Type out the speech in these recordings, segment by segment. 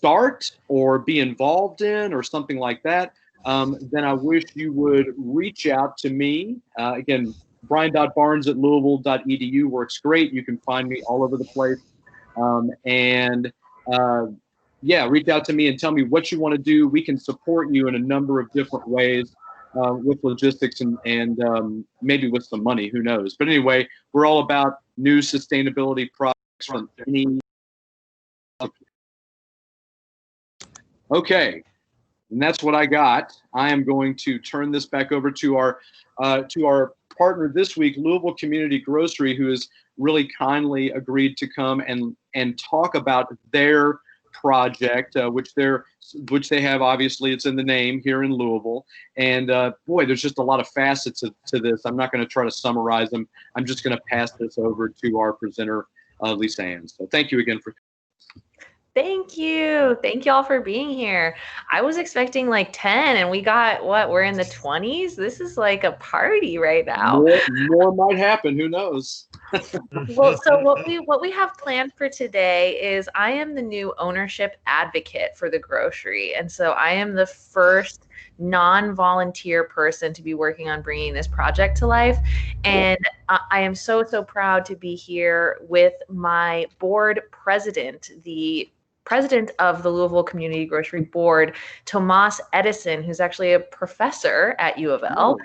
start or be involved in or something like that, then I wish you would reach out to me. Again, brian.barnes@louisville.edu works great. You can find me all over the place. And yeah, reach out to me and tell me what you want to do. We can support you in a number of different ways with logistics and maybe with some money, who knows. But anyway, we're all about new sustainability projects from any. Okay, and that's what I got. I am going to turn this back over to our partner this week, Louisville Community Grocery, who has really kindly agreed to come and talk about their project, which they have. Obviously, it's in the name here in Louisville. And boy, there's just a lot of facets to this. I'm not going to try to summarize them. I'm just going to pass this over to our presenter, Lisa Ann. So thank you again for. Thank you. Thank you all for being here. I was expecting like 10 and we got what? We're in the 20s. This is like a party right now. More might happen. Who knows? Well, so what we have planned for today is I am the new ownership advocate for the grocery. And so I am the first non-volunteer person to be working on bringing this project to life. And I am so proud to be here with my board president, the president of the Louisville Community Grocery Board, Tomas Edison, who's actually a professor at UofL.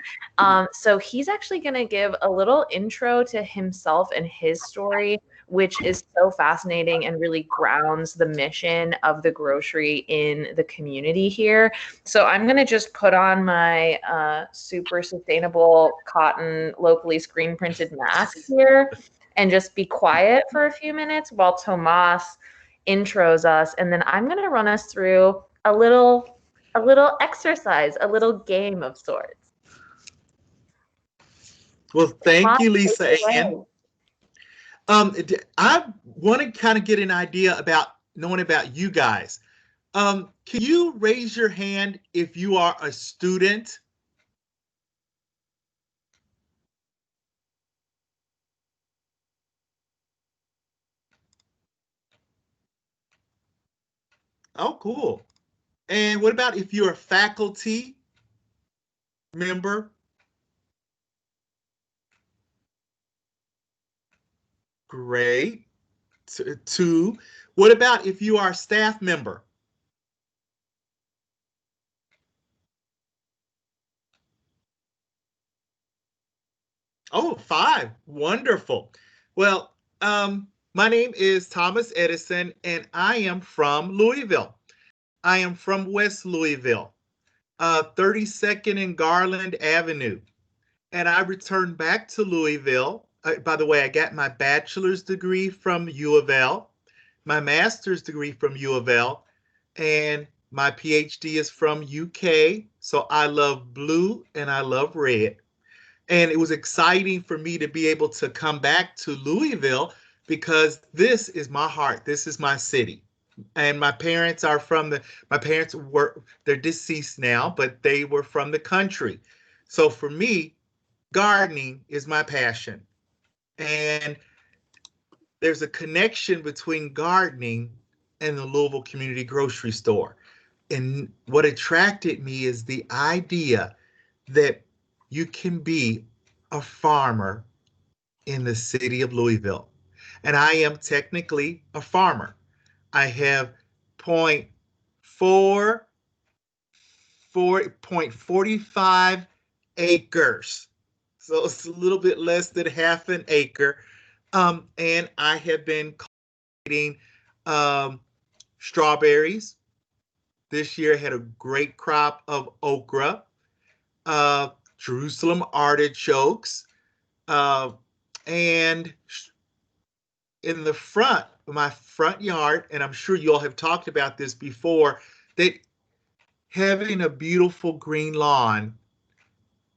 So he's actually going to give a little intro to himself and his story, which is so fascinating and really grounds the mission of the grocery in the community here. So I'm going to just put on my super sustainable cotton, locally screen printed mask here and just be quiet for a few minutes while Tomas intros us, and then I'm going to run us through a little exercise, a little game of sorts. Well, thank you, Lisa Ann. I want to kind of get an idea about knowing about you guys. Can you raise your hand if you are a student? Oh, cool. And what about if you're a faculty member? Great. Two. What about if you are a staff member? Oh, 5. Wonderful. Well, my name is Thomas Edison, and I am from Louisville. I am from West Louisville, 32nd and Garland Avenue. And I returned back to Louisville. By the way, I got my bachelor's degree from UofL, my master's degree from UofL, and my PhD is from UK. So I love blue and I love red. And it was exciting for me to be able to come back to Louisville because this is my heart. This is my city. And my parents are they're deceased now, but they were from the country. So for me, gardening is my passion. And there's a connection between gardening and the Louisville Community Grocery Store. And what attracted me is the idea that you can be a farmer in the city of Louisville. And I am technically a farmer. I have 0.45 acres. So it's a little bit less than half an acre. And I have been cultivating strawberries. This year I had a great crop of okra, Jerusalem artichokes, and in the front of my front yard, and I'm sure you all have talked about this before, that having a beautiful green lawn,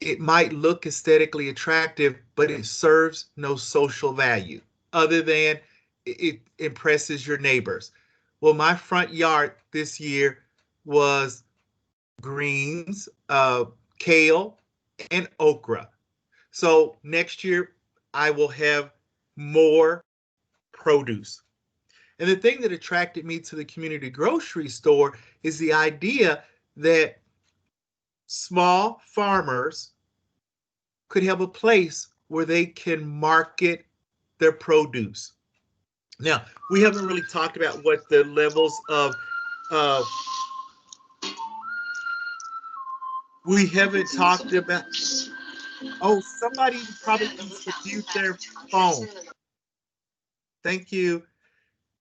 it might look aesthetically attractive, but it serves no social value other than it impresses your neighbors. Well, my front yard this year was greens, kale, and okra. So next year I will have more produce. And the thing that attracted me to the community grocery store is the idea that small farmers could have a place where they can market their produce. Now, we haven't really talked about what the levels of we haven't talked about. Oh, somebody probably needs to mute their phone. Thank you.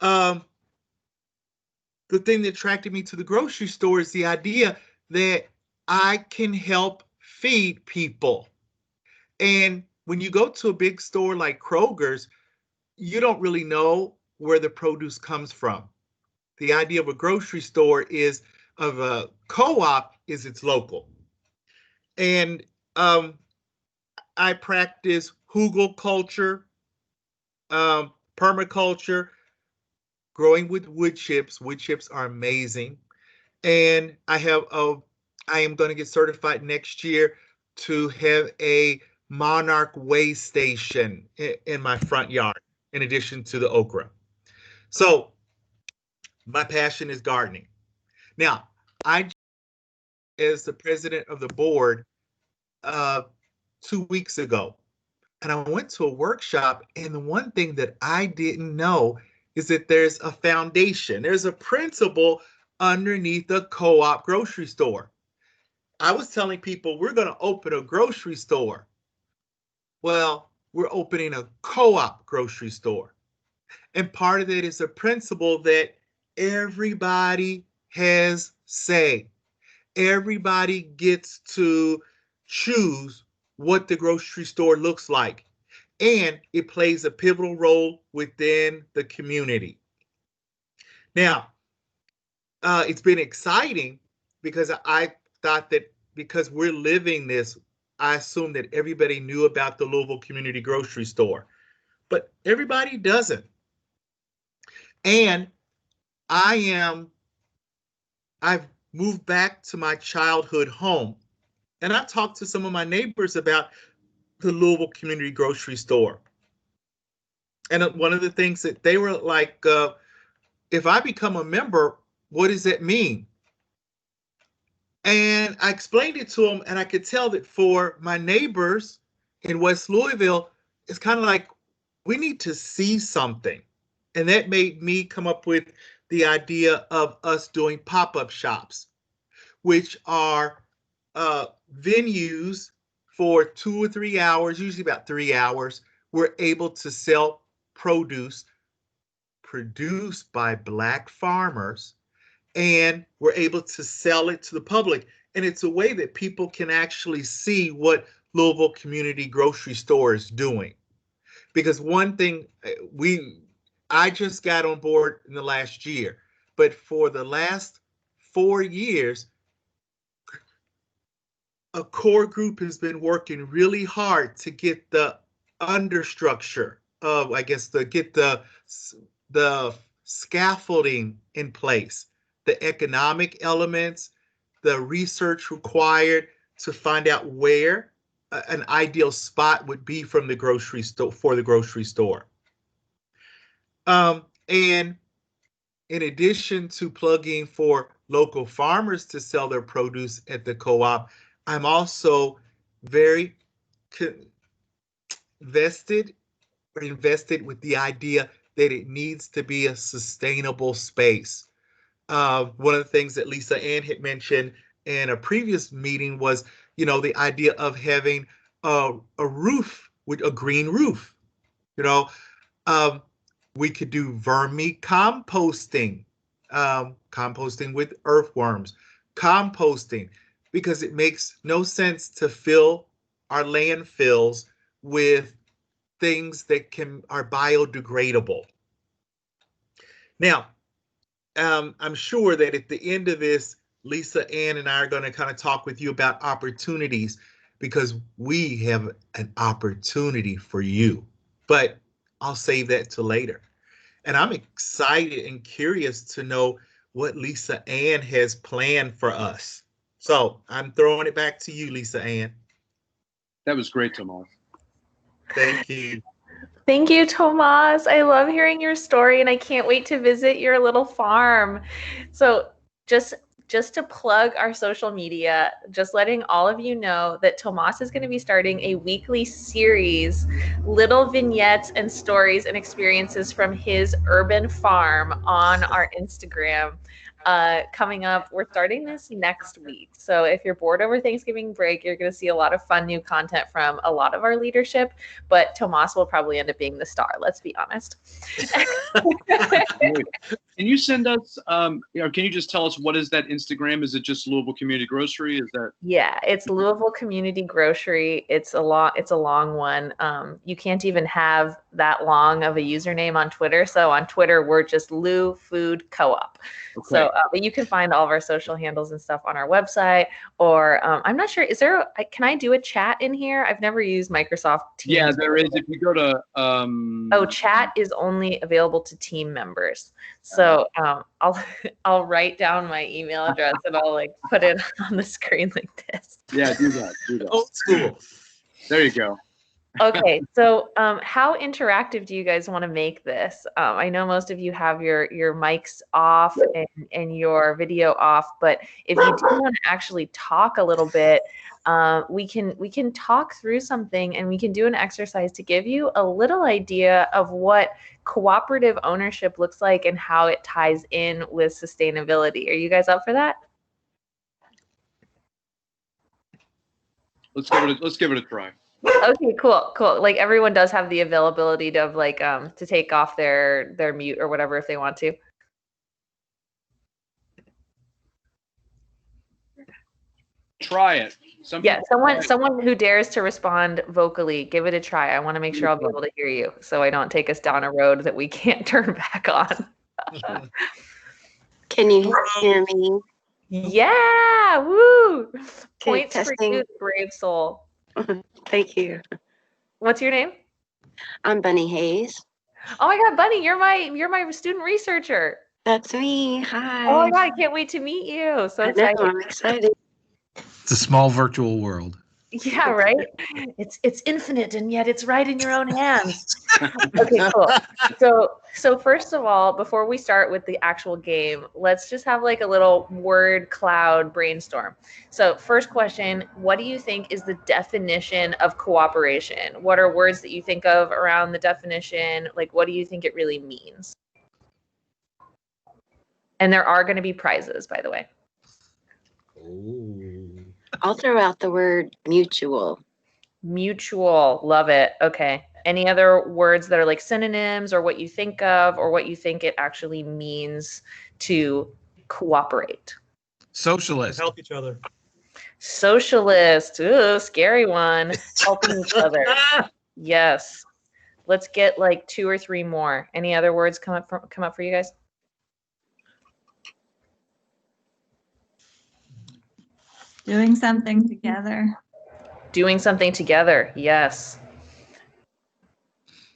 The thing that attracted me to the grocery store is the idea that I can help feed people. And when you go to a big store like Kroger's, you don't really know where the produce comes from. The idea of a grocery store is of a co-op is it's local. And I practice hugel culture, permaculture, growing with wood chips. Wood chips are amazing. And I am going to get certified next year to have a monarch way station in my front yard, in addition to the okra. So my passion is gardening. Now, I, as the president of the board, 2 weeks ago, and I went to a workshop, and the one thing that I didn't know is that there's a foundation, there's a principle underneath a co-op grocery store. I was telling people we're going to open a grocery store. Well, we're opening a co-op grocery store. And part of it is a principle that everybody has say. Everybody gets to choose what the grocery store looks like. And it plays a pivotal role within the community. Now, it's been exciting because I thought that because we're living this, I assumed that everybody knew about the Louisville Community Grocery Store, but everybody doesn't. And I've moved back to my childhood home, and I've talked to some of my neighbors about the Louisville Community Grocery Store. And one of the things that they were like, if I become a member, what does that mean? And I explained it to them, and I could tell that for my neighbors in West Louisville, it's kind of like we need to see something. And that made me come up with the idea of us doing pop-up shops, which are venues for 2 or 3 hours, usually about 3 hours. We're able to sell produce produced by Black farmers, and we're able to sell it to the public. And it's a way that people can actually see what Louisville Community Grocery Store is doing. Because one thing I just got on board in the last year, but for the last 4 years, a core group has been working really hard to get the understructure of, get the scaffolding in place, the economic elements, the research required to find out where an ideal spot would be from the grocery store for the grocery store. And in addition to plugging for local farmers to sell their produce at the co-op, I'm also very invested with the idea that it needs to be a sustainable space. One of the things that Lisa Ann had mentioned in a previous meeting was, the idea of having a roof with a green roof. We could do vermicomposting, composting with earthworms, composting, because it makes no sense to fill our landfills with things that are biodegradable. Now, I'm sure that at the end of this, Lisa Ann and I are going to kind of talk with you about opportunities, because we have an opportunity for you. But I'll save that till later. And I'm excited and curious to know what Lisa Ann has planned for us. So I'm throwing it back to you, Lisa Ann. That was great, Tomas. Thank you. Thank you, Tomas. I love hearing your story, and I can't wait to visit your little farm. So just to plug our social media, just letting all of you know that Tomas is going to be starting a weekly series, little vignettes and stories and experiences from his urban farm on our Instagram. Coming up, we're starting this next week. So if you're bored over Thanksgiving break, you're going to see a lot of fun new content from a lot of our leadership, but Tomas will probably end up being the star. Let's be honest. Can you send us, can you just tell us what is that Instagram? Is it just Louisville Community Grocery? Is that? Yeah, it's Louisville Community Grocery. It's a long one. You can't even have that long of a username on Twitter. So on Twitter, we're just Lou Food Co-op. Okay. So, but you can find all of our social handles and stuff on our website. Or I'm not sure. Can I do a chat in here? I've never used Microsoft Teams. Yeah, there is. If you go to chat is only available to team members. So I'll write down my email address and I'll like put it on the screen like this. Yeah, do that. Old school. There you go. Okay, so how interactive do you guys want to make this? I know most of you have your mics off and your video off, but if you do want to actually talk a little bit, we can talk through something and we can do an exercise to give you a little idea of what cooperative ownership looks like and how it ties in with sustainability. Are you guys up for that? Let's give it a try. Okay, cool. Like everyone does have the availability to to take off their mute or whatever if they want to. Try it. Someone who dares to respond vocally, give it a try. I want to make sure I'll be able to hear you so I don't take us down a road that we can't turn back on. Can you hear me? Yeah, woo! Okay, Points testing. for you, brave soul. Thank you. What's your name? I'm Bunny Hayes. Oh my God, Bunny, you're my student researcher. That's me. Hi. Oh my God, I can't wait to meet you. So excited. I'm excited. It's a small virtual world. Yeah, right? It's infinite and yet it's right in your own hands. Okay, cool. So first of all, before we start with the actual game, let's just have like a little word cloud brainstorm. So first question, what do you think is the definition of cooperation? What are words that you think of around the definition? Like, what do you think it really means? And there are going to be prizes, by the way. I'll throw out the word mutual. Mutual, love it. Okay. Any other words that are like synonyms or what you think of or what you think it actually means to cooperate? Socialist. Help each other. Socialist. Ooh, scary one. Helping each other. Yes. Let's get like 2 or 3 more. Any other words come up for you guys? Doing something together. Doing something together. Yes.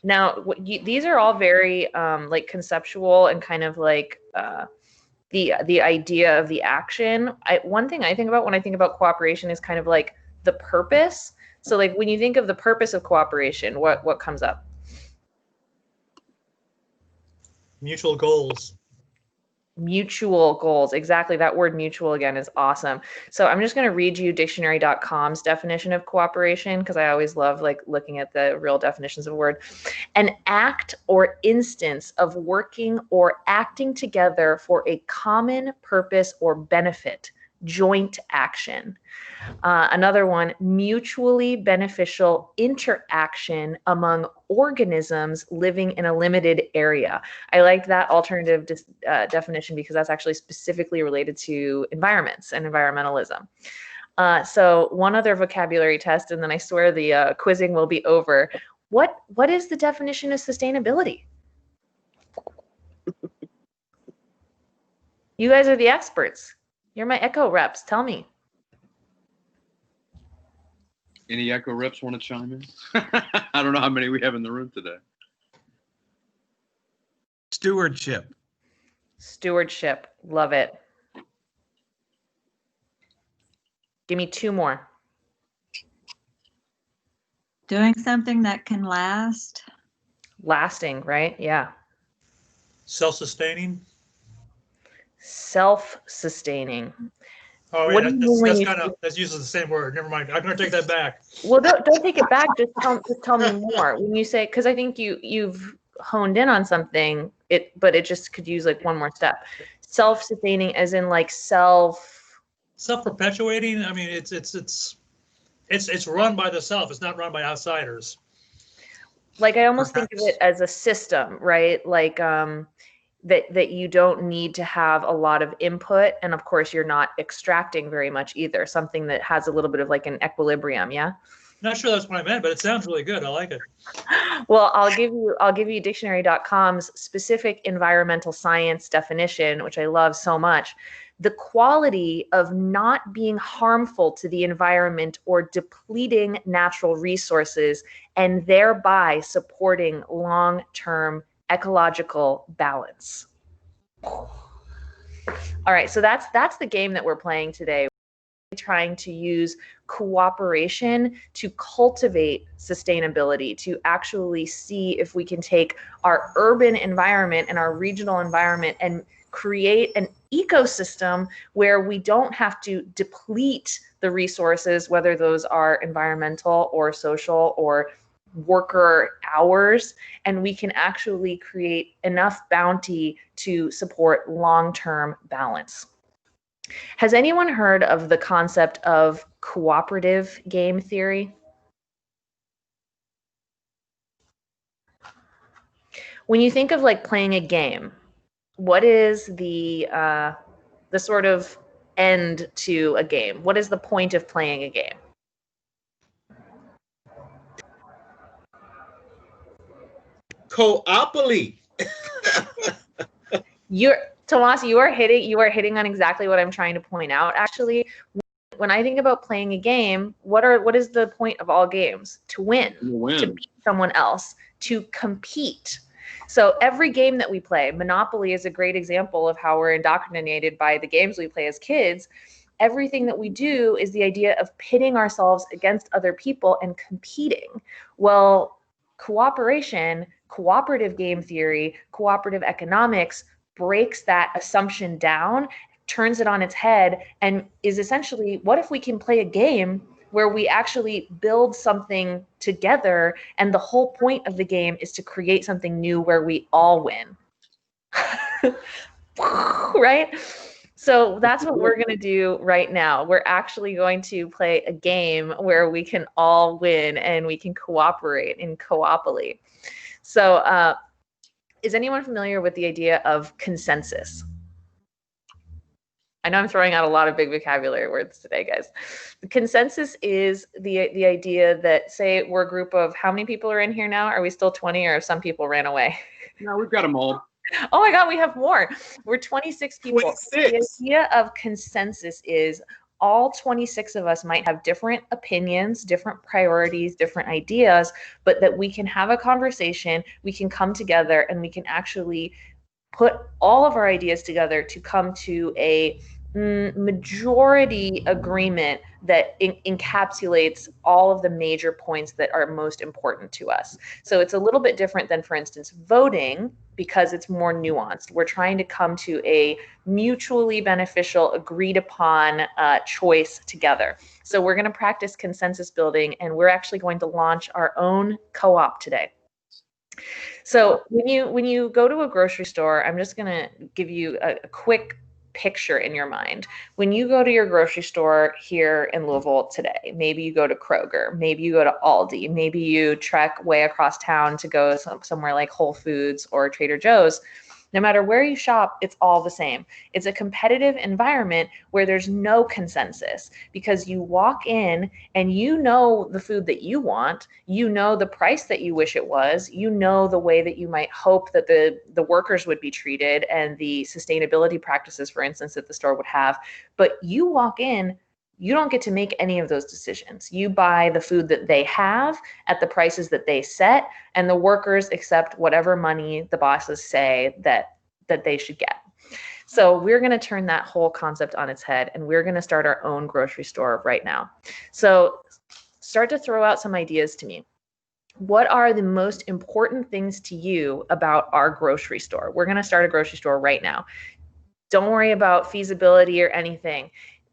Now, these are all very like conceptual and kind of like the idea of the action. One thing I think about when I think about cooperation is kind of like the purpose. So like when you think of the purpose of cooperation, what comes up? Mutual goals. Mutual goals. Exactly. That word mutual again is awesome. So I'm just going to read you dictionary.com's definition of cooperation because I always love like looking at the real definitions of a word. An act or instance of working or acting together for a common purpose or benefit. Joint action. Another one, mutually beneficial interaction among organisms living in a limited area. I like that alternative definition because that's actually specifically related to environments and environmentalism. So one other vocabulary test, and then I swear the quizzing will be over. What is the definition of sustainability? You guys are the experts. You're my EcoReps. Tell me. Any EcoReps want to chime in? I don't know how many we have in the room today. Stewardship. Stewardship. Love it. Give me 2 more. Doing something that can last. Lasting, right? Yeah. Self-sustaining. Self-sustaining. Oh, What yeah, do you mean when that's uses the same word. Never mind. I'm going to take that back. Well, don't take it back. Just tell me more. When you say, because I think you've honed in on something, but it just could use like one more step. Self-sustaining, as in like self-perpetuating. I mean, it's run by the self. It's not run by outsiders. Like I almost think of it as a system, right? Like that you don't need to have a lot of input, and of course you're not extracting very much either. Something that has a little bit of like an equilibrium, yeah. Not sure that's what I meant, but it sounds really good. I like it. Well, I'll give you dictionary.com's specific environmental science definition, which I love so much. The quality of not being harmful to the environment or depleting natural resources, and thereby supporting long-term ecological balance. All right, so that's the game that we're playing today. We're trying to use cooperation to cultivate sustainability, to actually see if we can take our urban environment and our regional environment and create an ecosystem where we don't have to deplete the resources, whether those are environmental or social or worker hours, and we can actually create enough bounty to support long-term balance. Has anyone heard of the concept of cooperative game theory? When you think of like playing a game, what is the sort of end to a game? What is the point of playing a game? Cooperly. Tomas, you are hitting on exactly what I'm trying to point out. Actually, when I think about playing a game, what is the point of all games? To win. To beat someone else, to compete. So every game that we play, Monopoly is a great example of how we're indoctrinated by the games we play as kids. Everything that we do is the idea of pitting ourselves against other people and competing. Well, cooperation, cooperative game theory, cooperative economics breaks that assumption down, turns it on its head, and is essentially, what if we can play a game where we actually build something together, and the whole point of the game is to create something new where we all win. Right? So that's what we're going to do right now. We're actually going to play a game where we can all win and we can cooperate in cooperatively. So is anyone familiar with the idea of consensus? I know I'm throwing out a lot of big vocabulary words today, guys. Consensus is the idea that, say we're a group of, how many people are in here now? Are we still 20, or some people ran away? No, we've got them all. Oh my God, we have more. We're 26 people. 26. The idea of consensus is all 26 of us might have different opinions, different priorities, different ideas, but that we can have a conversation, we can come together, and we can actually put all of our ideas together to come to a majority agreement that encapsulates all of the major points that are most important to us. So it's a little bit different than, for instance, voting, because it's more nuanced. We're trying to come to a mutually beneficial, agreed upon choice together. So we're going to practice consensus building, and we're actually going to launch our own co-op today. So when you go to a grocery store, I'm just going to give you a quick picture in your mind. When you go to your grocery store here in Louisville today, maybe you go to Kroger, maybe you go to Aldi, maybe you trek way across town to go somewhere like Whole Foods or Trader Joe's. No matter where you shop, it's all the same. It's a competitive environment where there's no consensus, because you walk in and you know the food that you want, you know the price that you wish it was, you know the way that you might hope that the workers would be treated and the sustainability practices, for instance, that the store would have. But you walk in, you don't get to make any of those decisions. You buy the food that they have at the prices that they set, and the workers accept whatever money the bosses say that they should get. So we're going to turn that whole concept on its head, and we're going to start our own grocery store right now. So start to throw out some ideas to me. what are the most important things to you about our grocery store? We're going to start a grocery store right now. Don't worry about feasibility or anything.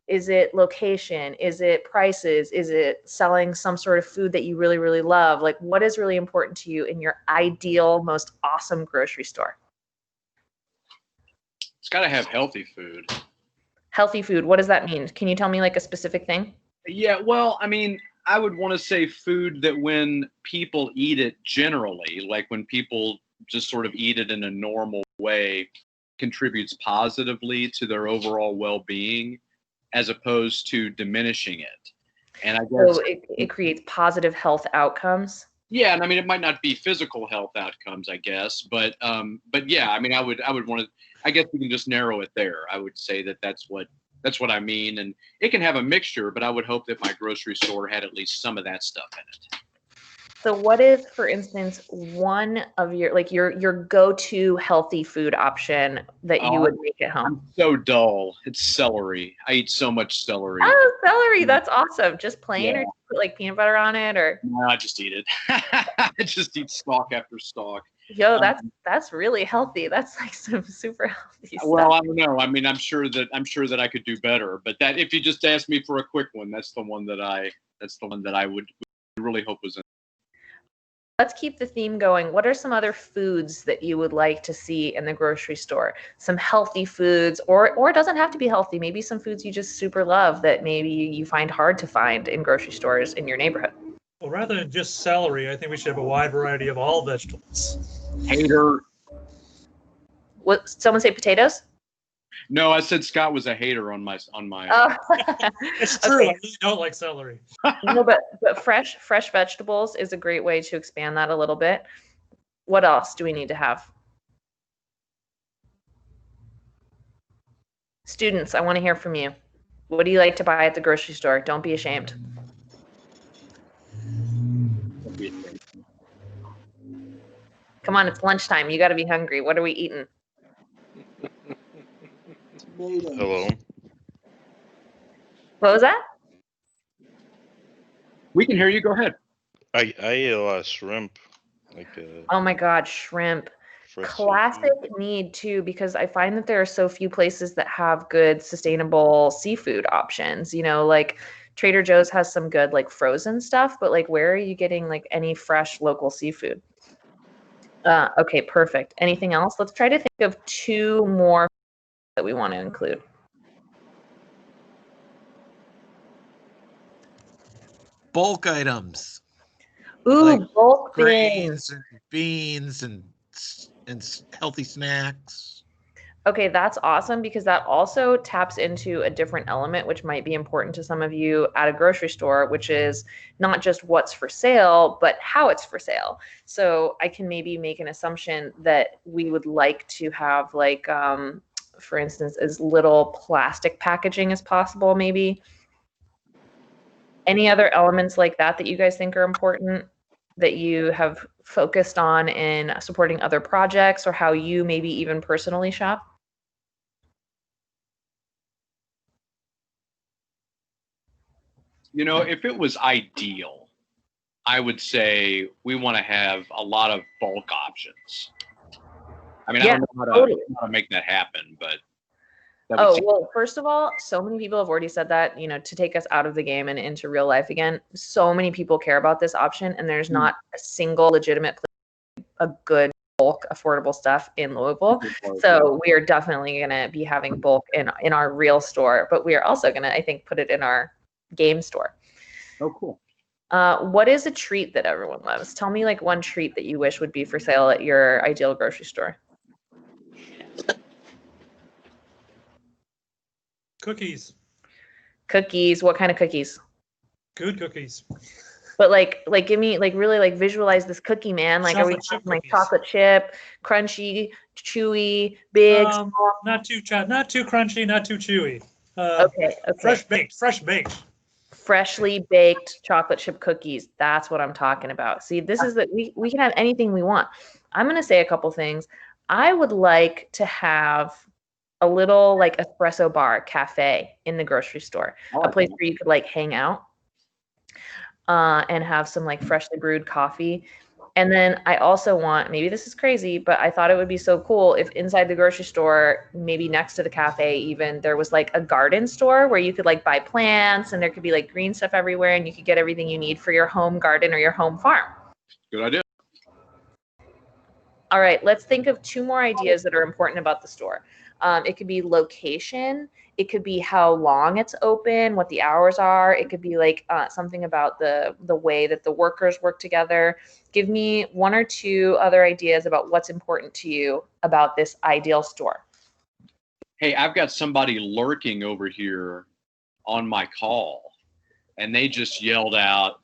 Is it location? Is it prices? Is it selling some sort of food that you really, really love? Like, what is really important to you in your ideal, most awesome grocery store? It's got to have healthy food. Healthy food. What does that mean? Can you tell me like a specific thing? Yeah, well, I mean, I would want to say food that when people eat it generally, like when people just sort of eat it in a normal way, contributes positively to their overall well-being as opposed to diminishing it. And I guess so it creates positive health outcomes. Yeah, and I mean it might not be physical health outcomes, I guess, but yeah, I mean I would want to. I guess we can just narrow it there. I would say that that's what I mean, and it can have a mixture, but I would hope that my grocery store had at least some of that stuff in it. So what is, for instance, one of your like your go-to healthy food option that you would make at home? I'm so dull. It's celery. I eat so much celery. Oh, celery. That's awesome. Just plain, or put like peanut butter on it, or? No, I just eat it. I just eat stalk after stalk. Yo, that's really healthy. That's like some super healthy stuff. Well, I don't know. I mean, I'm sure that I could do better. But that if you just asked me for a quick one, that's the one that I would really hope was in. Let's keep the theme going. What are some other foods that you would like to see in the grocery store? Some healthy foods, or it doesn't have to be healthy. Maybe some foods you just super love that maybe you find hard to find in grocery stores in your neighborhood. Well, rather than just celery, I think we should have a wide variety of all vegetables. Hater. What? Someone say potatoes? No, I said Scott was a hater on my. Oh. It's true. Okay. I really don't like celery. No, but fresh vegetables is a great way to expand that a little bit. What else do we need to have? Students, I want to hear from you. What do you like to buy at the grocery store? Don't be ashamed. Come on, it's lunchtime. You got to be hungry. What are we eating? Hello. What was that? We can hear you. Go ahead. I ate a lot of shrimp. Oh my God, shrimp. Classic need too, because I find that there are so few places that have good sustainable seafood options. You know, like Trader Joe's has some good like frozen stuff, but like where are you getting like any fresh local seafood? Okay, perfect. Anything else? Let's try to think of two more that we want to include. Bulk items. Ooh, like bulk grains things. and beans and healthy snacks. Okay, that's awesome because that also taps into a different element, which might be important to some of you at a grocery store, which is not just what's for sale, but how it's for sale. So I can maybe make an assumption that we would like to have like, for instance, as little plastic packaging as possible, maybe. Any other elements like that you guys think are important that you have focused on in supporting other projects or how you maybe even personally shop? You know, if it was ideal, I would say we want to have a lot of bulk options. I mean, I don't know how to make that happen, but. Well, first of all, so many people have already said that, you know, to take us out of the game and into real life again. So many people care about this option, and there's not a single legitimate place, a good bulk affordable stuff in Louisville. So we are definitely going to be having bulk in our real store, but we are also going to, I think, put it in our game store. Oh, cool. What is a treat that everyone loves? Tell me like one treat that you wish would be for sale at your ideal grocery store. Cookies. Cookies. What kind of cookies? Good cookies. But like give me like really like visualize this cookie, man. Like, are we talking like chocolate chip, crunchy, chewy, big? Not too crunchy, not too chewy. Okay. Fresh baked. Freshly baked chocolate chip cookies. That's what I'm talking about. See, this is that we can have anything we want. I'm gonna say a couple things. I would like to have a little like espresso bar cafe in the grocery store, a place where you could like hang out. and have some like freshly brewed coffee. And then I also want, maybe this is crazy, but I thought it would be so cool if inside the grocery store, maybe next to the cafe even, there was like a garden store where you could like buy plants and there could be like green stuff everywhere and you could get everything you need for your home garden or your home farm. Good idea. All right, let's think of 2 more ideas that are important about the store. It could be location. It could be how long it's open, what the hours are. It could be like something about the way that the workers work together. Give me 1 or 2 other ideas about what's important to you about this ideal store. Hey, I've got somebody lurking over here on my call, and they just yelled out,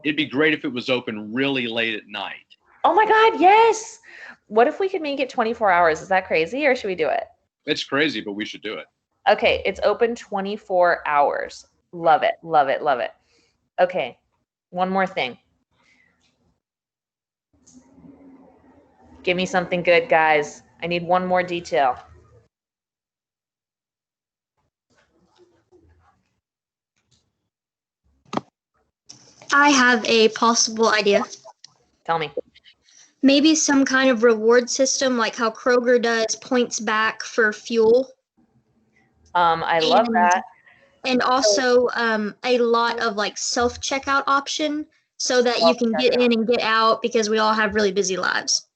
it'd be great if it was open really late at night. Oh my God, yes. What if we could make it 24 hours? Is that crazy or should we do it? It's crazy, but we should do it. Okay, it's open 24 hours. Love it, love it, love it. Okay, 1 more thing. Give me something good, guys. I need 1 more detail. I have a possible idea. Tell me. Maybe some kind of reward system like how Kroger does points back for fuel. I love that. And also a lot of like self-checkout option so that you can get in and get out because we all have really busy lives.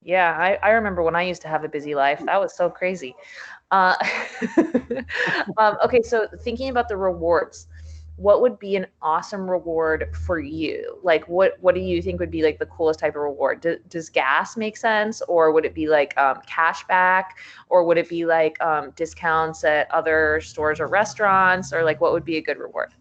Yeah, I remember when I used to have a busy life. That was so crazy. Okay, so thinking about the rewards, what would be an awesome reward for you? Like, what do you think would be like the coolest type of reward? Does gas make sense, or would it be like cash back, or would it be like discounts at other stores or restaurants, or like what would be a good reward?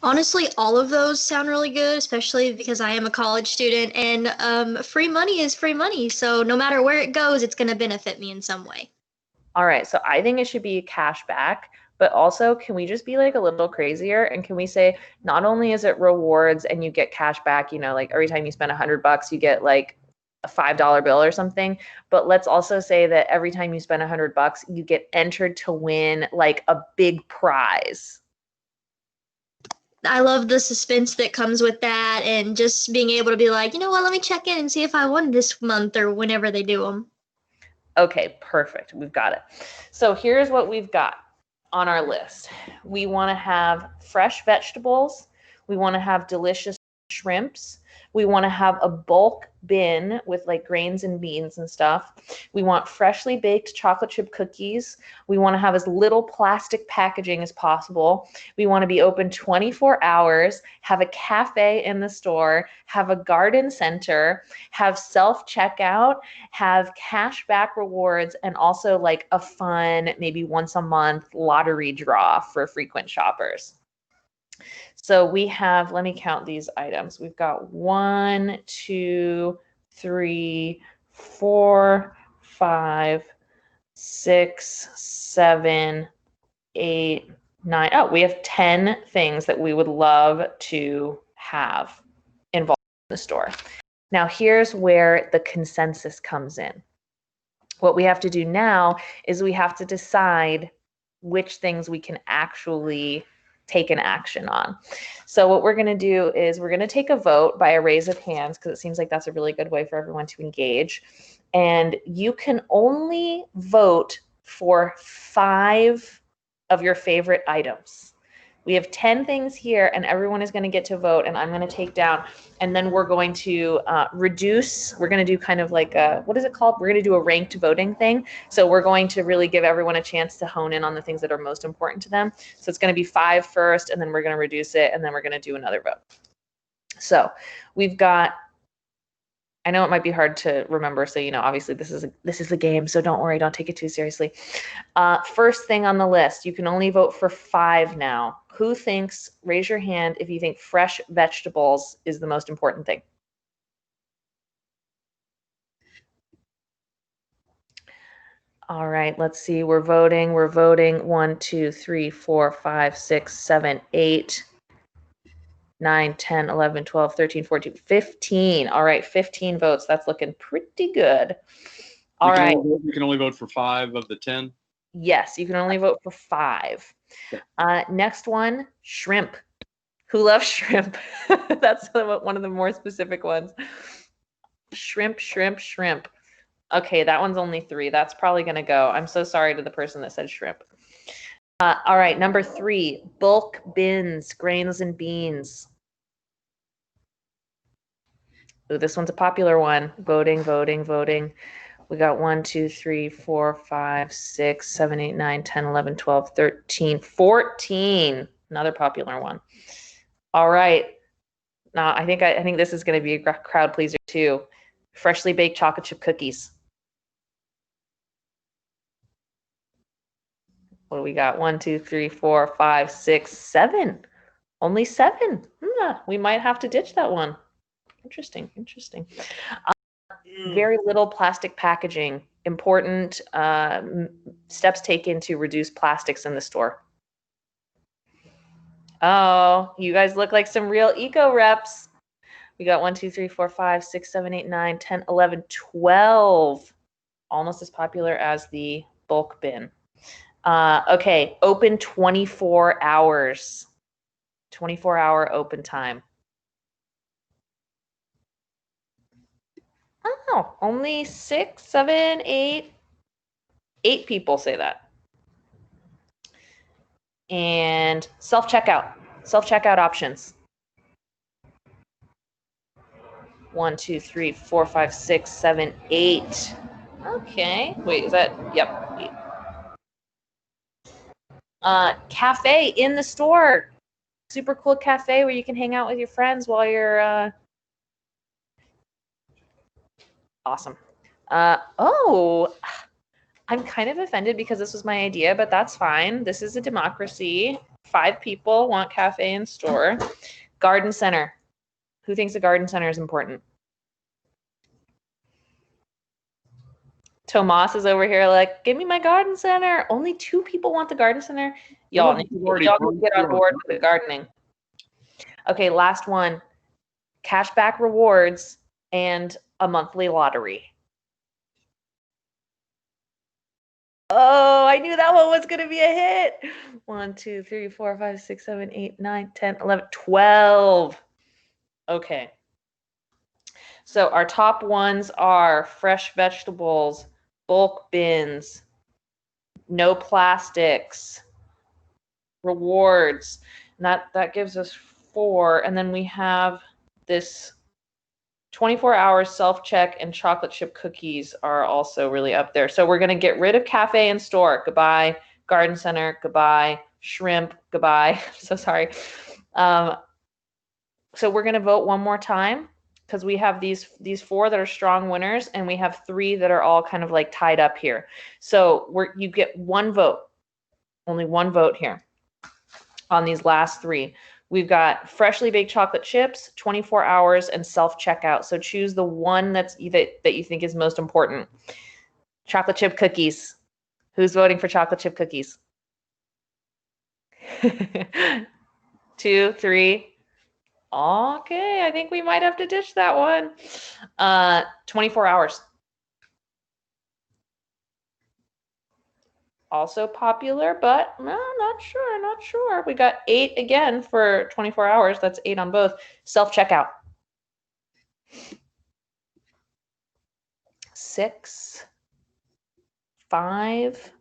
Honestly, all of those sound really good, especially because I am a college student and free money is free money. So no matter where it goes, it's going to benefit me in some way. All right, so I think it should be cash back. But also, can we just be like a little crazier? And can we say, not only is it rewards and you get cash back, you know, like every time you spend $100, you get like a $5 bill or something. But let's also say that every time you spend $100, you get entered to win like a big prize. I love the suspense that comes with that and just being able to be like, you know what, let me check in and see if I won this month or whenever they do them. Okay, perfect. We've got it. So here's what we've got on our list. We want to have fresh vegetables. We want to have delicious shrimps. We want to have a bulk bin with like grains and beans and stuff. We want freshly baked chocolate chip cookies. We want to have as little plastic packaging as possible. We want to be open 24 hours, have a cafe in the store, have a garden center, have self-checkout, have cash back rewards, and also like a fun, maybe once a month lottery draw for frequent shoppers. So we have, let me count these items. We've got 1, 2, 3, 4, 5, 6, 7, 8, 9. Oh, we have 10 things that we would love to have involved in the store. Now, here's where the consensus comes in. What we have to do now is we have to decide which things we can actually take an action on. So what we're going to do is we're going to take a vote by a raise of hands because it seems like that's a really good way for everyone to engage. And you can only vote for 5 of your favorite items. We have 10 things here and everyone is going to get to vote and I'm going to take down, and then we're going to reduce. We're going to do kind of like a, what is it called? We're going to do a ranked voting thing. So we're going to really give everyone a chance to hone in on the things that are most important to them. So it's going to be 5 first, and then we're going to reduce it, and then we're going to do another vote. So we've got, I know it might be hard to remember. So, you know, obviously this is a game, so don't worry, don't take it too seriously. First thing on the list, you can only vote for 5 now. Who thinks, raise your hand if you think fresh vegetables is the most important thing. All right, let's see, we're voting. 1, 2, 3, 4, 5, 6, 7, 8, 9, 10, 11, 12, 13, 14, 15. All right, 15 votes. That's looking pretty good. All right. You can only vote for 5 of the 10? Yes, you can only vote for 5. Next one, shrimp. Who loves shrimp? That's one of the more specific ones. Shrimp, shrimp, shrimp. Okay, that one's only 3. That's probably going to go. I'm so sorry to the person that said shrimp. All right, number 3, bulk bins, grains and beans. Ooh, this one's a popular one. Voting, voting, voting. We got 1, 2, 3, 4, 5, 6, 7, 8, 9, 10, 11, 12, 13, 14. Another popular one. All right. Now, I think this is going to be a crowd pleaser too. Freshly baked chocolate chip cookies. What do we got? 1, 2, 3, 4, 5, 6, 7. Only 7. We might have to ditch that one. Interesting, interesting. Very little plastic packaging. Important steps taken to reduce plastics in the store. Oh, you guys look like some real EcoReps. We got 1, 2, 3, 4, 5, 6, 7, 8, 9, 10, 11, 12. Almost as popular as the bulk bin. Okay, open 24 hours. 24-hour open time. Oh, only 6, 7, 8 people say that. And self-checkout options. 1, 2, 3, 4, 5, 6, 7, 8. Okay, wait, is that, yep. 8. Cafe in the store. Super cool cafe where you can hang out with your friends while you're, awesome. Oh, I'm kind of offended because this was my idea, but that's fine. This is a democracy. 5 people want cafe in store. Garden center. Who thinks a garden center is important? Tomas is over here like, give me my garden center. Only 2 people want the garden center. Y'all need to get on board with the gardening. Okay, last one. Cashback rewards and a monthly lottery. Oh, I knew that one was going to be a hit. 1, 2, 3, 4, 5, 6, 7, 8, 9, 10, 11, 12. Okay. So our top ones are fresh vegetables, bulk bins, no plastics, rewards. And that gives us 4. And then we have this 24-hour self-check and chocolate chip cookies are also really up there. So we're going to get rid of cafe and store. Goodbye. Garden center. Goodbye. Shrimp. Goodbye. So sorry. So we're going to vote one more time because we have these 4 that are strong winners and we have 3 that are all kind of like tied up here. So you get 1 vote. Only 1 vote here on these last 3. We've got freshly baked chocolate chips, 24 hours, and self-checkout. So choose the one that you think is most important. Chocolate chip cookies. Who's voting for chocolate chip cookies? 2, 3. Okay, I think we might have to ditch that one. 24 hours. Also popular, but no, not sure. We got 8 again for 24 hours. That's 8 on both. Self-checkout. 6, 5.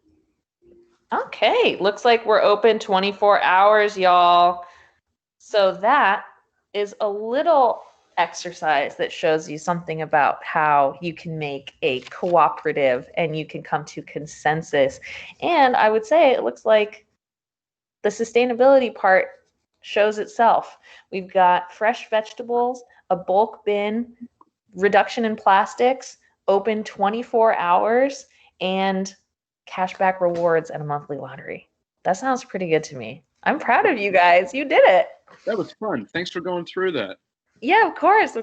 Okay, looks like we're open 24 hours, y'all. So that is a little exercise that shows you something about how you can make a cooperative and you can come to consensus. And I would say it looks like the sustainability part shows itself. We've got fresh vegetables, a bulk bin, reduction in plastics, open 24 hours, and cashback rewards and a monthly lottery. That sounds pretty good to me. I'm proud of you guys. You did it. That was fun. Thanks for going through that. Yeah, of course. So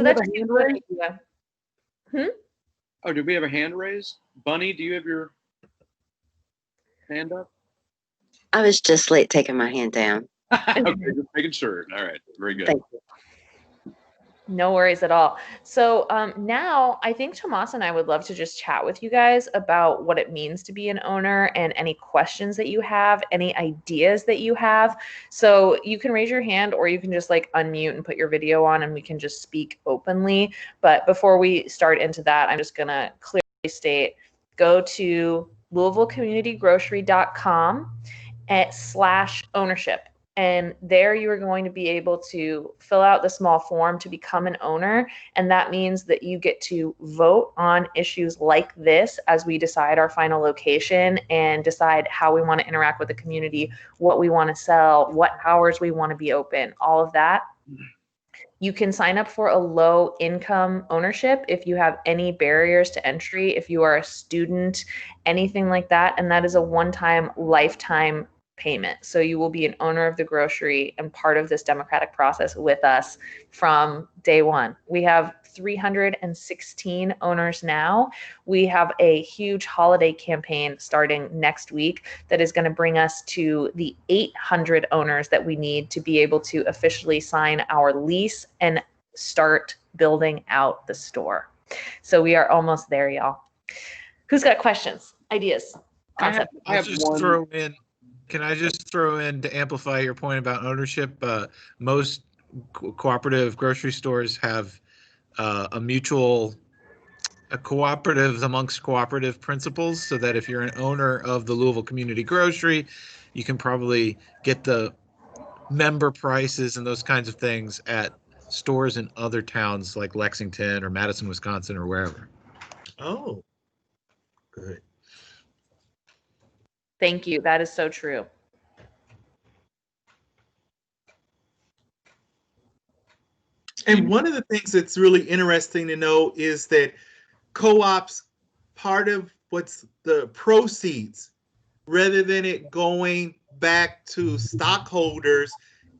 that's a hand raise? Oh, did we have a hand raise? Bunny, do you have your hand up? I was just late taking my hand down. Okay, just making sure. All right, very good. Thank you. No worries at all. So now I think Tomas and I would love to just chat with you guys about what it means to be an owner and any questions that you have, any ideas that you have. So you can raise your hand or you can just like unmute and put your video on and we can just speak openly. But before we start into that, I'm just going to clearly state, go to louisvillecommunitygrocery.com/ownership. And there you are going to be able to fill out the small form to become an owner. And that means that you get to vote on issues like this as we decide our final location and decide how we want to interact with the community, what we want to sell, what hours we want to be open, all of that. You can sign up for a low income ownership if you have any barriers to entry, if you are a student, anything like that. And that is a one-time lifetime payment. So you will be an owner of the grocery and part of this democratic process with us from day one. We have 316 owners now. We have a huge holiday campaign starting next week that is going to bring us to the 800 owners that we need to be able to officially sign our lease and start building out the store. So we are almost there, y'all. Who's got questions, ideas, concepts? I have just throw in. Can I just throw in to amplify your point about ownership? Most cooperative grocery stores have cooperatives amongst cooperative principles, so that if you're an owner of the Louisville Community Grocery, you can probably get the member prices and those kinds of things at stores in other towns like Lexington or Madison, Wisconsin, or wherever. Oh, good. Thank you. That is so true. And one of the things that's really interesting to know is that co-ops, part of what's the proceeds, rather than it going back to stockholders,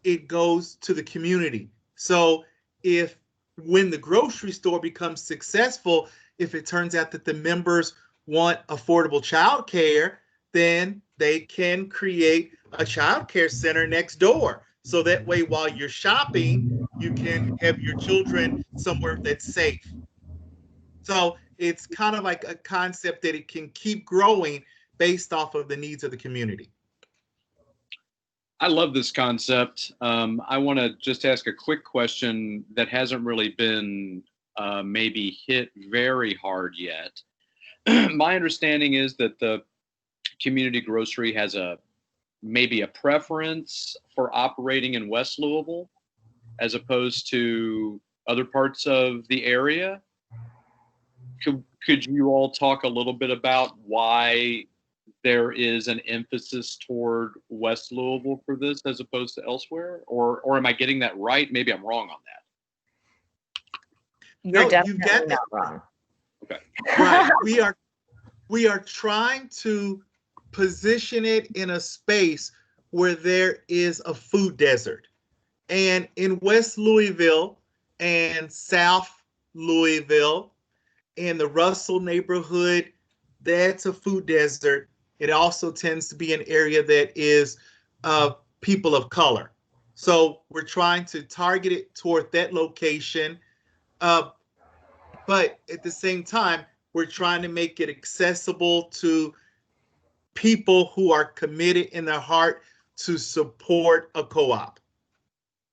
it goes to the community. So if when the grocery store becomes successful, if it turns out that the members want affordable childcare, then they can create a childcare center next door. So that way, while you're shopping, you can have your children somewhere that's safe. So it's kind of like a concept that it can keep growing based off of the needs of the community. I love this concept. I want to just ask a quick question that hasn't really been maybe hit very hard yet. My understanding is that the community grocery has maybe a preference for operating in West Louisville as opposed to other parts of the area. Could you all talk a little bit about why there is an emphasis toward West Louisville for this as opposed to elsewhere? Or am I getting that right? Maybe I'm wrong on that. You're definitely not wrong. Okay. Right. We are trying to position it in a space where there is a food desert. And in West Louisville and South Louisville and the Russell neighborhood, that's a food desert. It also tends to be an area that is people of color. So we're trying to target it toward that location. But at the same time, we're trying to make it accessible to people who are committed in their heart to support a co-op.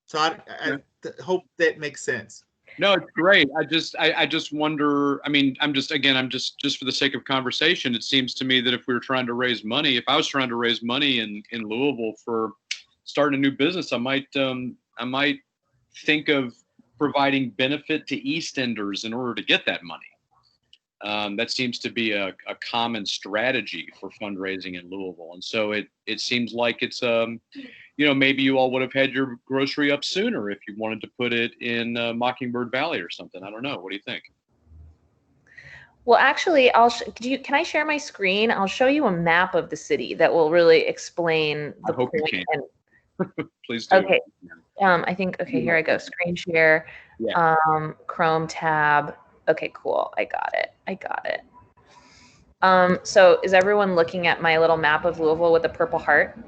So I hope that makes sense. No, it's great. I just wonder, I mean, I'm just for the sake of conversation, it seems to me that if we were trying to raise money, if I was trying to raise money in Louisville for starting a new business, I might think of providing benefit to Eastenders in order to get that money. That seems to be a common strategy for fundraising in Louisville. And so it seems like it's, maybe you all would have had your grocery up sooner if you wanted to put it in Mockingbird Valley or something. I don't know. What do you think? Well, actually, can I share my screen? I'll show you a map of the city that will really explain the point. You can. Please do. Okay. I think, here I go. Screen share, Yeah. Chrome tab. Okay, cool. I got it. So is everyone looking at my little map of Louisville with a purple heart?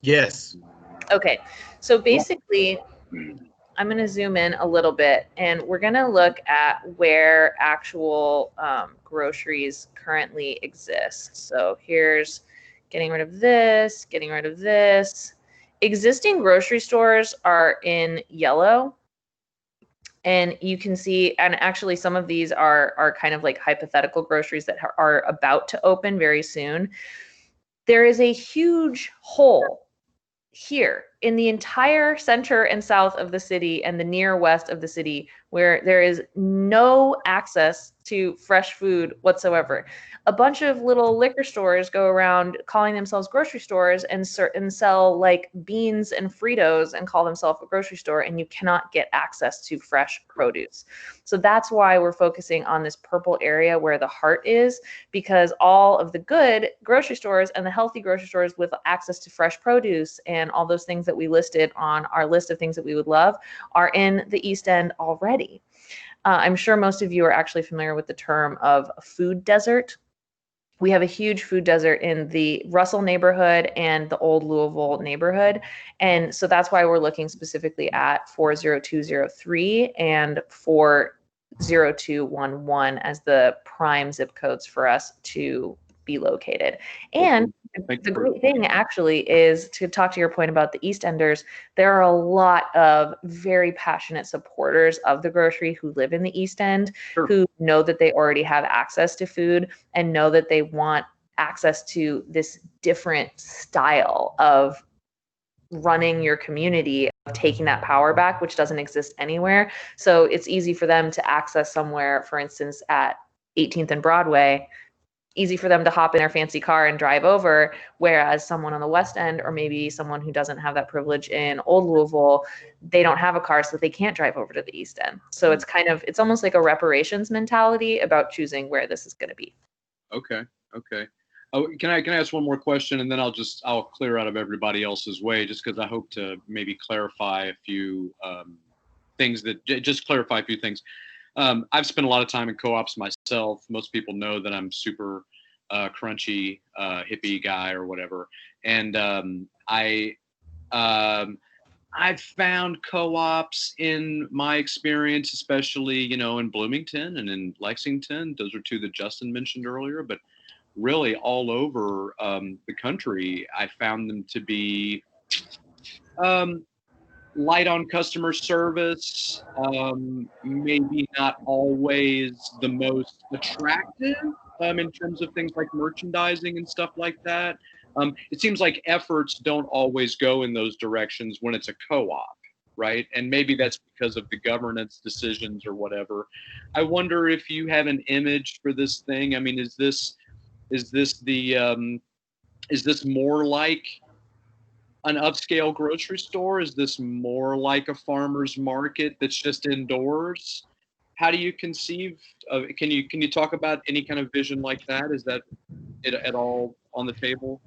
Yes. Okay. So basically, I'm going to zoom in a little bit, and we're going to look at where actual groceries currently exist. So here's getting rid of this, getting rid of this. Existing grocery stores are in yellow. And you can see, and actually some of these are kind of like hypothetical groceries that are about to open very soon. There is a huge hole here in the entire center and south of the city and the near west of the city where there is no access to fresh food whatsoever. A bunch of little liquor stores go around calling themselves grocery stores and sell like beans and Fritos and call themselves a grocery store, and you cannot get access to fresh produce. So that's why we're focusing on this purple area where the heart is, because all of the good grocery stores and the healthy grocery stores with access to fresh produce and all those things that we listed on our list of things that we would love are in the East End already. I'm sure most of you are actually familiar with the term of a food desert. We have a huge food desert in the Russell neighborhood and the old Louisville neighborhood. And so that's why we're looking specifically at 40203 and 40211 as the prime zip codes for us to be located. And the great thing actually is, to talk to your point about the East Enders, there are a lot of very passionate supporters of the grocery who live in the East End, who know that they already have access to food and know that they want access to this different style of running your community, of taking that power back, which doesn't exist anywhere. So it's easy for them to access somewhere, for instance, at 18th and Broadway, easy for them to hop in their fancy car and drive over, whereas someone on the West End, or maybe someone who doesn't have that privilege in Old Louisville, they don't have a car, so they can't drive over to the East End. So it's it's almost like a reparations mentality about choosing where this is going to be. Okay. Oh, can I ask one more question, and then I'll clear out of everybody else's way, just because I hope to maybe clarify a few things. I've spent a lot of time in co-ops myself. Most people know that I'm super crunchy hippie guy or whatever. And I've found co-ops in my experience, especially, in Bloomington and in Lexington. Those are two that Justin mentioned earlier, but really all over the country, I found them to be light on customer service, maybe not always the most attractive in terms of things like merchandising and stuff like that. It seems like efforts don't always go in those directions when it's a co-op, right? And maybe that's because of the governance decisions or whatever. I wonder if you have an image for this thing. I mean, is this more like an upscale grocery store? Is this more like a farmer's market that's just indoors? How do you conceive of? Can you talk about any kind of vision like that? Is that at all on the table?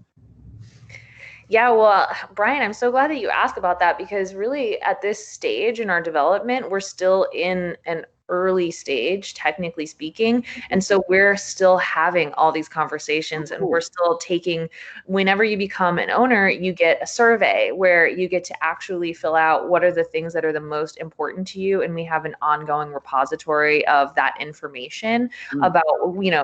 Yeah, well, Brian, I'm so glad that you asked about that, because really at this stage in our development, we're still in an early stage, technically speaking. And so we're still having all these conversations, and we're still taking, whenever you become an owner, you get a survey where you get to actually fill out what are the things that are the most important to you. And we have an ongoing repository of that information about,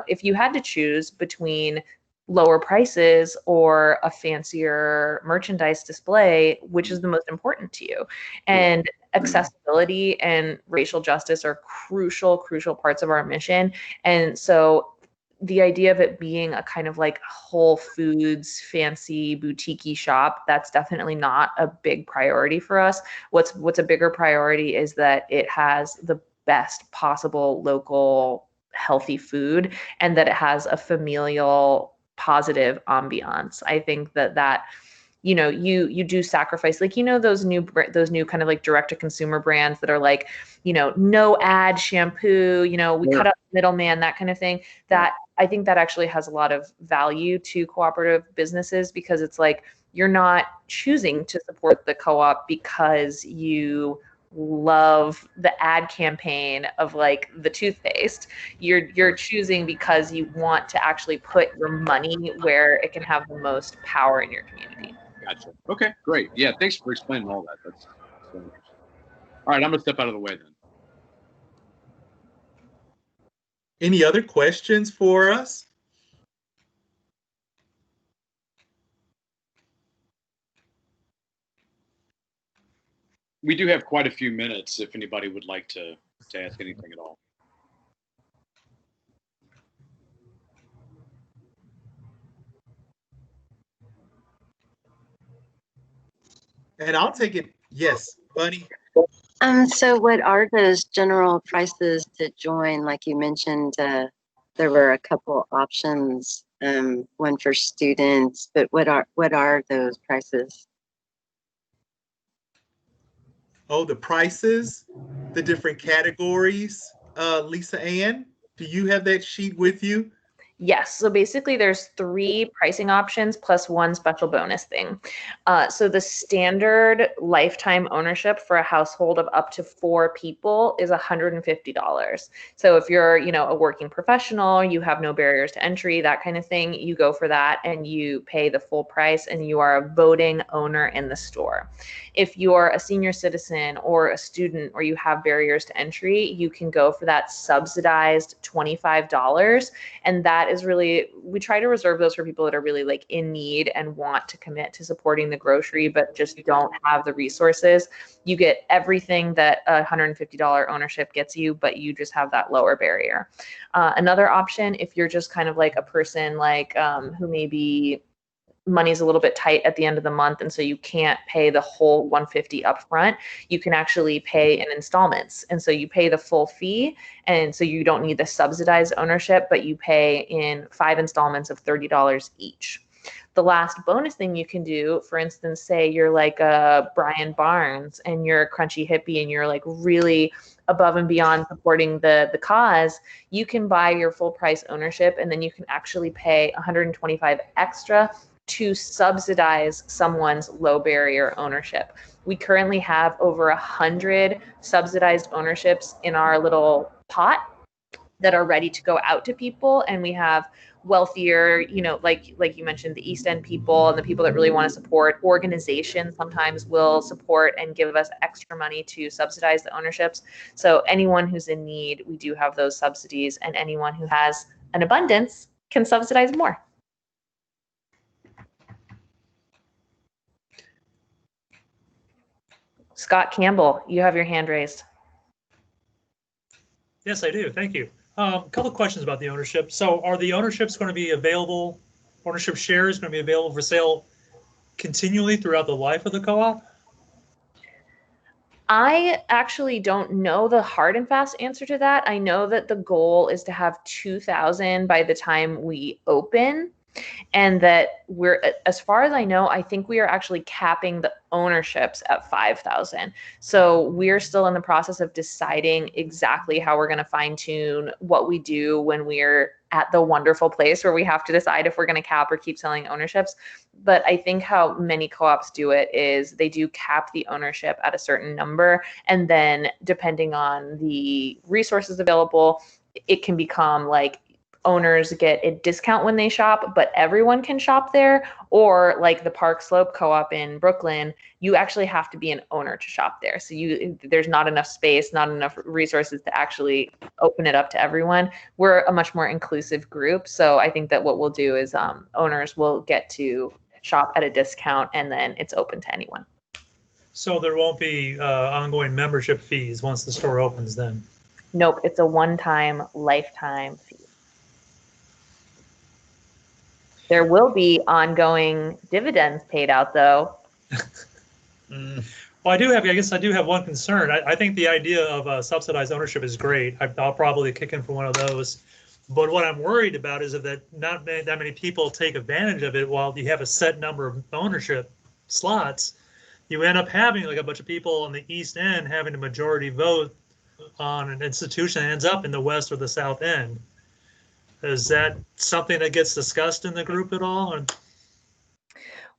if you had to choose between lower prices or a fancier merchandise display, which is the most important to you? And accessibility and racial justice are crucial parts of our mission. And so the idea of it being a kind of like Whole Foods fancy boutique-y shop, that's definitely not a big priority for us. What's a bigger priority is that it has the best possible local healthy food, and that it has a familial positive ambiance. I think that you do sacrifice, like, those new kind of like direct to consumer brands that are like, no ad shampoo, we cut out the middleman, that kind of thing. That I think that actually has a lot of value to cooperative businesses, because it's like, you're not choosing to support the co-op because you love the ad campaign of like the toothpaste. You're choosing because you want to actually put your money where it can have the most power in your community. Gotcha. Okay, great. Yeah, thanks for explaining all that. That's so interesting. All right, I'm gonna step out of the way then. Any other questions for us? We do have quite a few minutes if anybody would like to ask anything at all. And I'll take it. Yes, Bunny. So what are those general prices to join? Like you mentioned, there were a couple options, one for students, but what are those prices? Oh, the prices, the different categories. Lisa Ann, do you have that sheet with you? Yes. So basically there's 3 pricing options plus 1 special bonus thing. So the standard lifetime ownership for a household of up to 4 people is $150. So if you're, a working professional, you have no barriers to entry, that kind of thing, you go for that and you pay the full price and you are a voting owner in the store. If you're a senior citizen or a student or you have barriers to entry, you can go for that subsidized $25. And that is really, we try to reserve those for people that are really like in need and want to commit to supporting the grocery, but just don't have the resources. You get everything that a $150 ownership gets you, but you just have that lower barrier. Another option, if you're just kind of like a person like who maybe money's a little bit tight at the end of the month, and so you can't pay the whole $150 up front, you can actually pay in installments. And so you pay the full fee, and so you don't need the subsidized ownership, but you pay in 5 installments of $30 each. The last bonus thing you can do, for instance, say you're like a Brian Barnes and you're a crunchy hippie and you're like really above and beyond supporting the cause, you can buy your full price ownership and then you can actually pay $125 extra to subsidize someone's low barrier ownership. We currently have over 100 subsidized ownerships in our little pot that are ready to go out to people. And we have wealthier, like you mentioned, the East End people and the people that really want to support. Organizations sometimes will support and give us extra money to subsidize the ownerships. So anyone who's in need, we do have those subsidies, and anyone who has an abundance can subsidize more. Scott Campbell, you have your hand raised. Yes, I do. Thank you. A couple of questions about the ownership. So are the ownerships going to be available, ownership shares going to be available for sale continually throughout the life of the co-op? I actually don't know the hard and fast answer to that. I know that the goal is to have 2,000 by the time we open. And that we're, as far as I know, I think we are actually capping the ownerships at 5,000. So we're still in the process of deciding exactly how we're going to fine tune what we do when we're at the wonderful place where we have to decide if we're going to cap or keep selling ownerships. But I think how many co-ops do it is they do cap the ownership at a certain number. And then depending on the resources available, it can become like, owners get a discount when they shop, but everyone can shop there. Or like the Park Slope Co-op in Brooklyn, you actually have to be an owner to shop there. So there's not enough space, not enough resources to actually open it up to everyone. We're a much more inclusive group. So I think that what we'll do is owners will get to shop at a discount, and then it's open to anyone. So there won't be ongoing membership fees once the store opens then? Nope, it's a one-time lifetime fee. There will be ongoing dividends paid out, though. Well, I guess I do have one concern. I think the idea of subsidized ownership is great. I'll probably kick in for one of those. But what I'm worried about is that not that many people take advantage of it while you have a set number of ownership slots. You end up having like a bunch of people on the East End having a majority vote on an institution that ends up in the West or the South End. Is that something that gets discussed in the group at all? Or?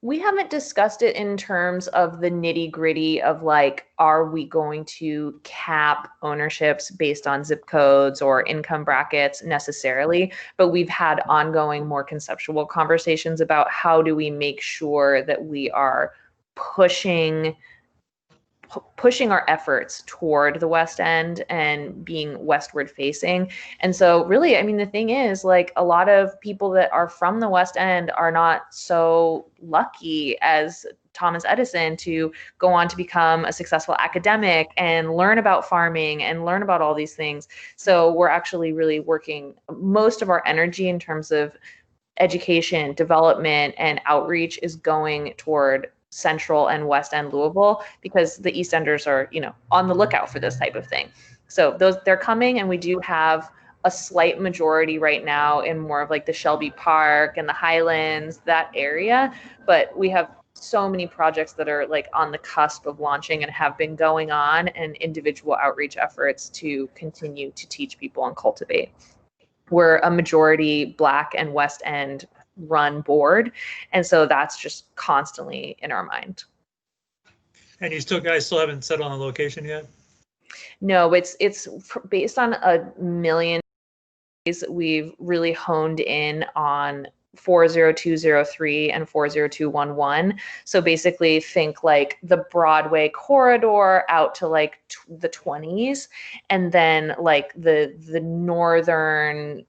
We haven't discussed it in terms of the nitty gritty of like, are we going to cap ownerships based on zip codes or income brackets necessarily? But we've had ongoing, more conceptual conversations about how do we make sure that we are pushing pushing our efforts toward the West End and being westward facing. And so really, I mean, the thing is, like, a lot of people that are from the West End are not so lucky as Thomas Edison to go on to become a successful academic and learn about farming and learn about all these things. So we're actually really working most of our energy in terms of education, development, and outreach is going toward Central and West End Louisville, because the East Enders are, you know, on the lookout for this type of thing. So they're coming, and we do have a slight majority right now in more of like the Shelby Park and the Highlands, that area. But we have so many projects that are like on the cusp of launching and have been going on, and individual outreach efforts to continue to teach people and cultivate. We're a majority Black and West End run board, and so that's just constantly in our mind. And you guys still haven't settled on a location yet? No, it's based on a million days. We've really honed in on 40203 and 40211. So basically think like the Broadway corridor out to like the 20s, and then like the northern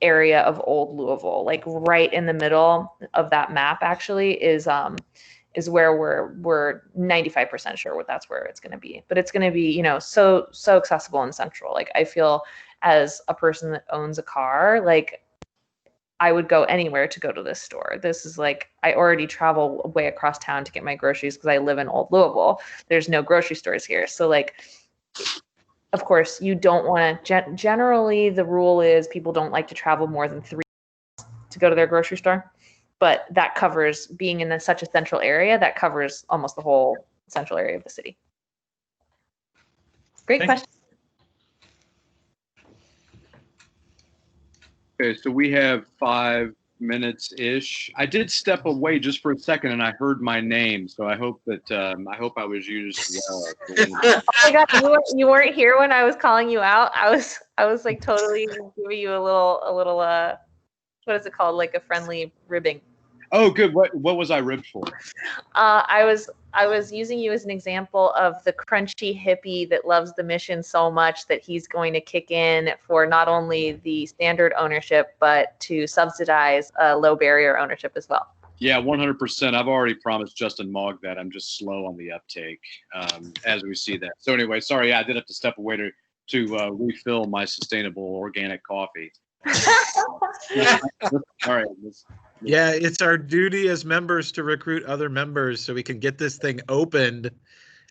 area of Old Louisville, like right in the middle of that map actually is where we're 95% sure that's where it's going to be. But it's going to be, you know, so accessible and central. Like, I feel as a person that owns a car, like I would go anywhere to go to this store. This is like, I already travel way across town to get my groceries because I live in Old Louisville. There's no grocery stores here. So like, of course, you don't want to, generally the rule is people don't like to travel more than 3 miles to go to their grocery store. But that covers, being in such a central area, that covers almost the whole central area of the city. Great question. Okay, so we have 5 minutes-ish. I did step away just for a second, and I heard my name, so I hope that I was used well. Oh my God, you weren't here when I was calling you out. I was like totally giving you a little what is it called, like a friendly ribbing. Oh, good. What was I ribbed for? I was using you as an example of the crunchy hippie that loves the mission so much that he's going to kick in for not only the standard ownership, but to subsidize low barrier ownership as well. Yeah, 100%. I've already promised Justin Mogg that. I'm just slow on the uptake as we see that. So anyway, sorry, yeah, I did have to step away to refill my sustainable organic coffee. All right. Yeah, it's our duty as members to recruit other members so we can get this thing opened.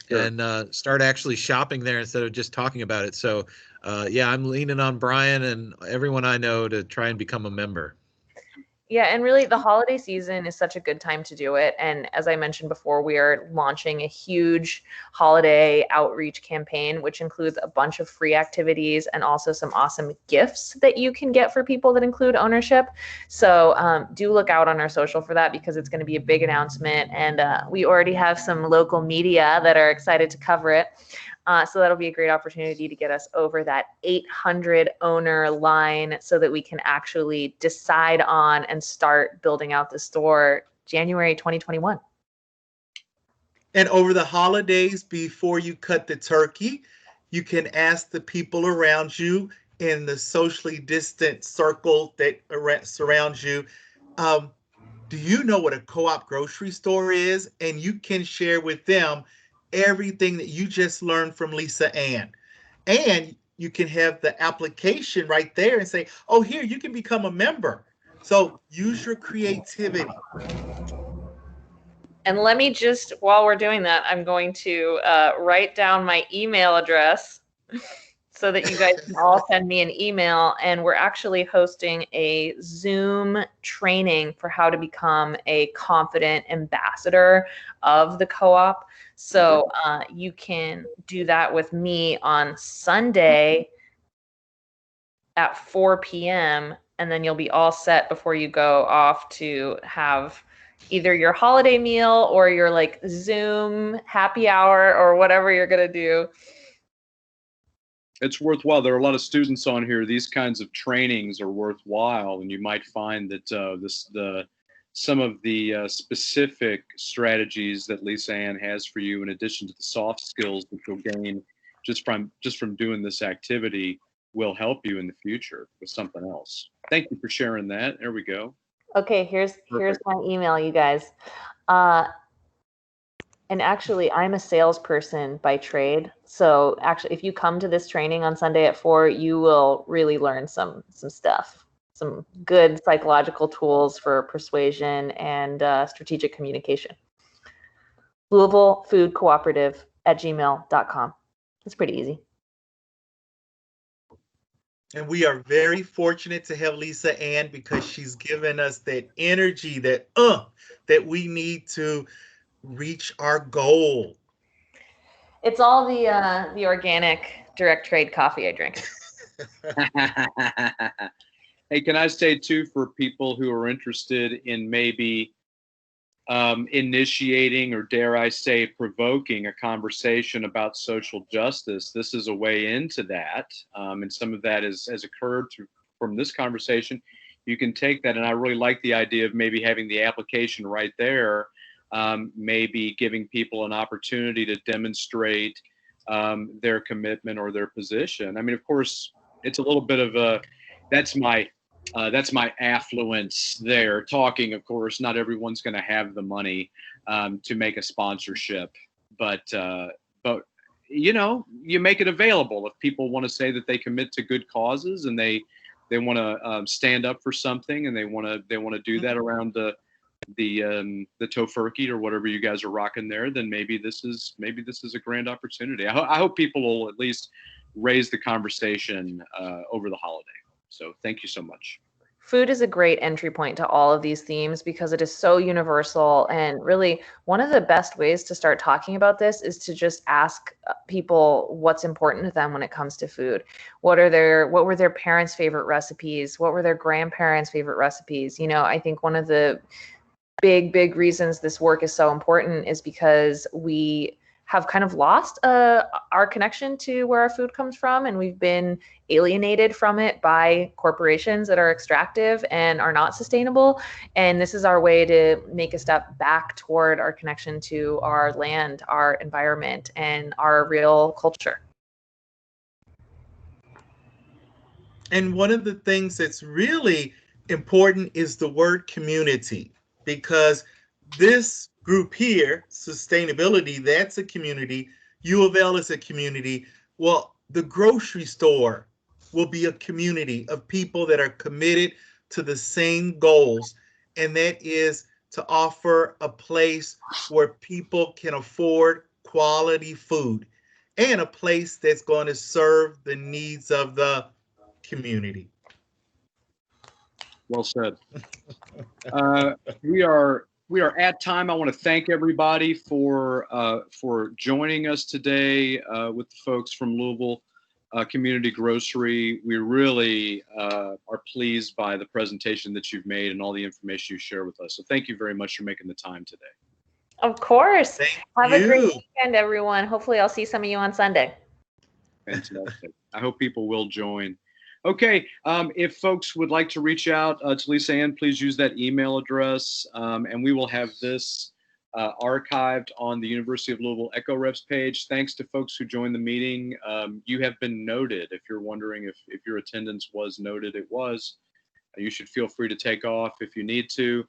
Sure. And start actually shopping there instead of just talking about it. So, yeah, I'm leaning on Brian and everyone I know to try and become a member. Yeah, and really the holiday season is such a good time to do it. And as I mentioned before, we are launching a huge holiday outreach campaign, which includes a bunch of free activities and also some awesome gifts that you can get for people that include ownership. So do look out on our social for that, because it's going to be a big announcement. And we already have some local media that are excited to cover it. So that'll be a great opportunity to get us over that 800 owner line so that we can actually decide on and start building out the store January 2021. And over the holidays, before you cut the turkey, you can ask the people around you in the socially distant circle that surrounds you, do you know what a co-op grocery store is? And you can share with them everything that you just learned from Lisa Ann. And you can have the application right there and say, oh, here, you can become a member. So use your creativity. And let me just, while we're doing that, I'm going to write down my email address so that you guys can all send me an email. And we're actually hosting a Zoom training for how to become a confident ambassador of the co-op. So you can do that with me on Sunday at 4 p.m. And then you'll be all set before you go off to have either your holiday meal or your like Zoom happy hour or whatever you're going to do. It's worthwhile. There are a lot of students on here. These kinds of trainings are worthwhile, and you might find that some of the specific strategies that Lisa Ann has for you, in addition to the soft skills that you'll gain just from doing this activity, will help you in the future with something else. Thank you for sharing that. There we go. Okay, here's my email, you guys. And actually, I'm a salesperson by trade. So actually, if you come to this training on Sunday at 4, you will really learn some stuff, some good psychological tools for persuasion and strategic communication. Louisville Food Cooperative @gmail.com. It's pretty easy. And we are very fortunate to have Lisa Ann, because she's given us that energy that we need to reach our goal. It's all the organic direct trade coffee I drink. Hey, can I say too, for people who are interested in maybe initiating, or dare I say provoking, a conversation about social justice, this is a way into that. And some of that has occurred from this conversation. You can take that, and I really like the idea of maybe having the application right there, maybe giving people an opportunity to demonstrate their commitment or their position. I mean, of course, it's a little bit of that's my affluence there talking. Of course, not everyone's going to have the money to make a sponsorship, but you know, you make it available. If people want to say that they commit to good causes and they want to stand up for something, and they want to do that around the tofurkey or whatever you guys are rocking there, then maybe this is a grand opportunity. I hope people will at least raise the conversation over the holiday. So thank you so much. Food is a great entry point to all of these themes because it is so universal. And really, one of the best ways to start talking about this is to just ask people what's important to them when it comes to food. What were their parents' favorite recipes? What were their grandparents' favorite recipes? You know, I think one of the big reasons this work is so important is because we have kind of lost our connection to where our food comes from, and we've been alienated from it by corporations that are extractive and are not sustainable. And this is our way to make a step back toward our connection to our land, our environment, and our real culture. And one of the things that's really important is the word community, because this group here, sustainability, that's a community. UofL is a community. Well, the grocery store will be a community of people that are committed to the same goals, and that is to offer a place where people can afford quality food, and a place that's going to serve the needs of the community. Well said. We are at time. I want to thank everybody for joining us today with the folks from Louisville Community Grocery. We really are pleased by the presentation that you've made and all the information you share with us. So thank you very much for making the time today. Of course. Have a great you. weekend, everyone. Hopefully I'll see some of you on Sunday. Fantastic. I hope people will join. Okay, if folks would like to reach out to Lisa Ann, please use that email address, and we will have this archived on the University of Louisville EcoReps page. Thanks to folks who joined the meeting. You have been noted. If you're wondering if your attendance was noted, it was. You should feel free to take off if you need to.